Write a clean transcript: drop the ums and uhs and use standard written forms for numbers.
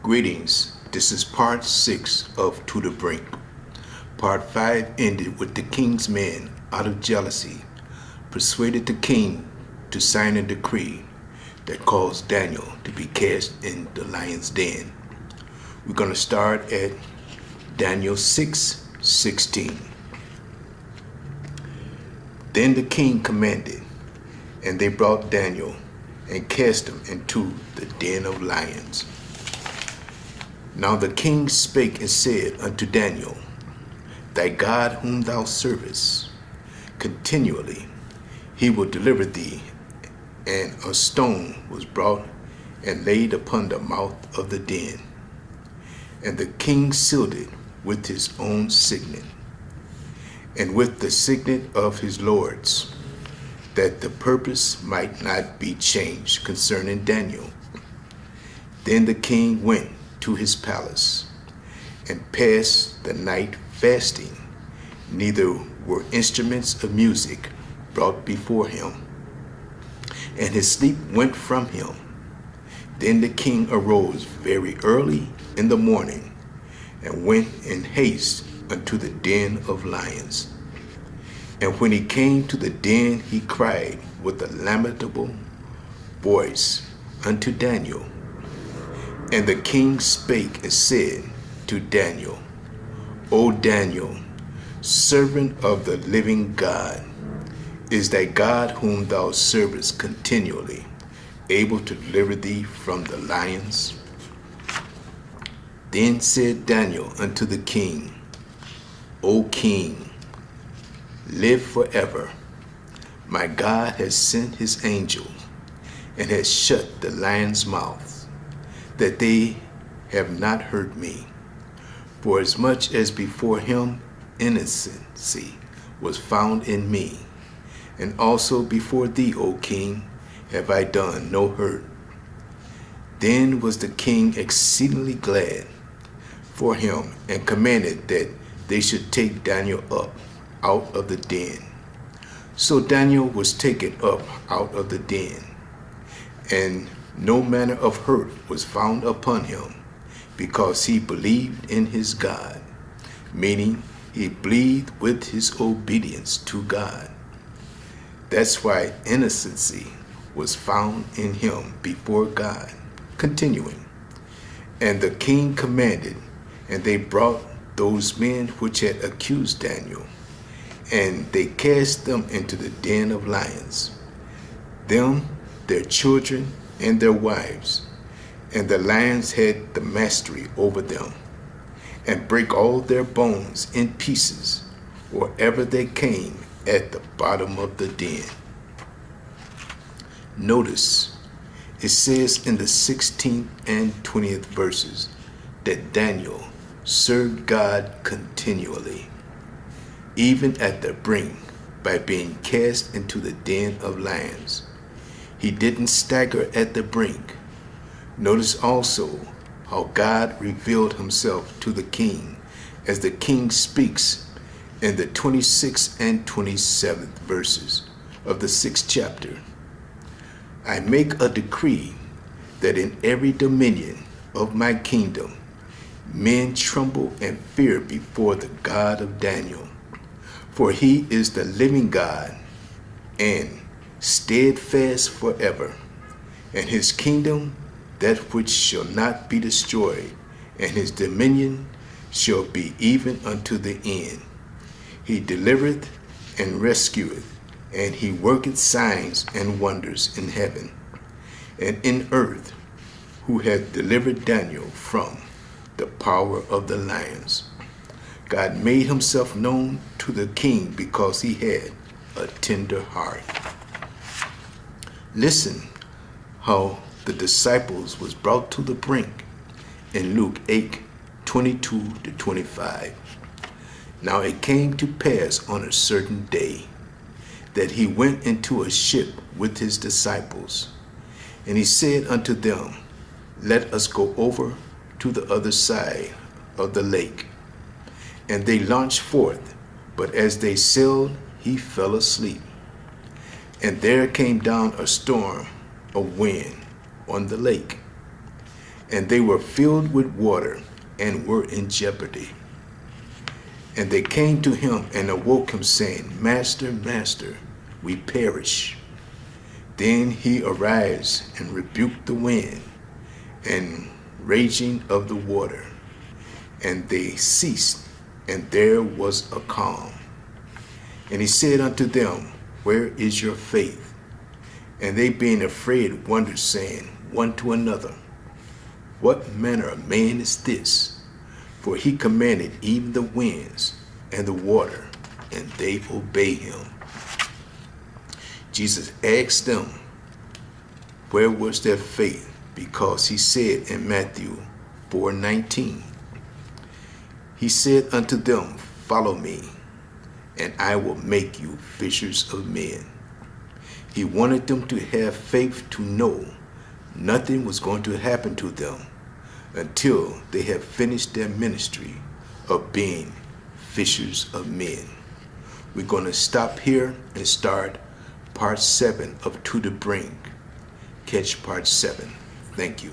Greetings. This is part 6 of To the Brink. Part 5 ended with the king's men, out of jealousy, persuaded the king to sign a decree that caused Daniel to be cast in the lion's den. We're going to start at Daniel 6:16. Then the king commanded, and they brought Daniel and cast him into the den of lions. Now the king spake and said unto Daniel, Thy God whom thou servest continually, he will deliver thee. And a stone was brought and laid upon the mouth of the den. And the king sealed it with his own signet, and with the signet of his lords, that the purpose might not be changed concerning Daniel. Then the king went to his palace and passed the night fasting. Neither were instruments of music brought before him, and his sleep went from him. Then the king arose very early in the morning and went in haste unto the den of lions. And when he came to the den, he cried with a lamentable voice unto Daniel. And the king spake and said to Daniel, O Daniel, servant of the living God, is thy God whom thou servest continually able to deliver thee from the lions? Then said Daniel unto the king, O king, live forever. My God has sent his angel and has shut the lions' mouths, that they have not hurt me. For as much as before him innocency was found in me, and also before thee, O king, have I done no hurt. Then was the king exceedingly glad for him, and commanded that they should take Daniel up out of the den. So Daniel was taken up out of the den, and no manner of hurt was found upon him, because he believed in his God, meaning he believed with his obedience to God. That's why innocency was found in him before God. Continuing, and the king commanded, and they brought those men which had accused Daniel, and they cast them into the den of lions, them, their children, and their wives. And the lions had the mastery over them, and brake all their bones in pieces wherever they came at the bottom of the den. Notice, it says in the 16th and 20th verses that Daniel served God continually, even at the brink, by being cast into the den of lions. He didn't stagger at the brink. Notice also how God revealed himself to the king, as the king speaks in the 26th and 27th verses of the 6th chapter. I make a decree that in every dominion of my kingdom men tremble and fear before the God of Daniel, for he is the living God and steadfast forever, and his kingdom that which shall not be destroyed, and his dominion shall be even unto the end. He delivereth and rescueth, and he worketh signs and wonders in heaven and in earth, who hath delivered Daniel from the power of the lions. God made himself known to the king because he had a tender heart. Listen how the disciples was brought to the brink in Luke 8:22-25. Now it came to pass on a certain day that he went into a ship with his disciples, and he said unto them, Let us go over to the other side of the lake. And they launched forth, but as they sailed, he fell asleep. And there came down a storm of wind on the lake, and they were filled with water and were in jeopardy. And they came to him and awoke him, saying, Master, Master, we perish. Then he arose and rebuked the wind and raging of the water, and they ceased, and there was a calm. And he said unto them, Where is your faith? And they being afraid wondered, saying one to another, What manner of man is this? For he commanded even the winds and the water, and they obey him. Jesus asked them, Where was their faith? Because he said in Matthew 4:19, He said unto them, Follow me, and I will make you fishers of men. He wanted them to have faith to know nothing was going to happen to them until they have finished their ministry of being fishers of men. We're going to stop here and start part 7 of To the Brink. Catch part 7. Thank you.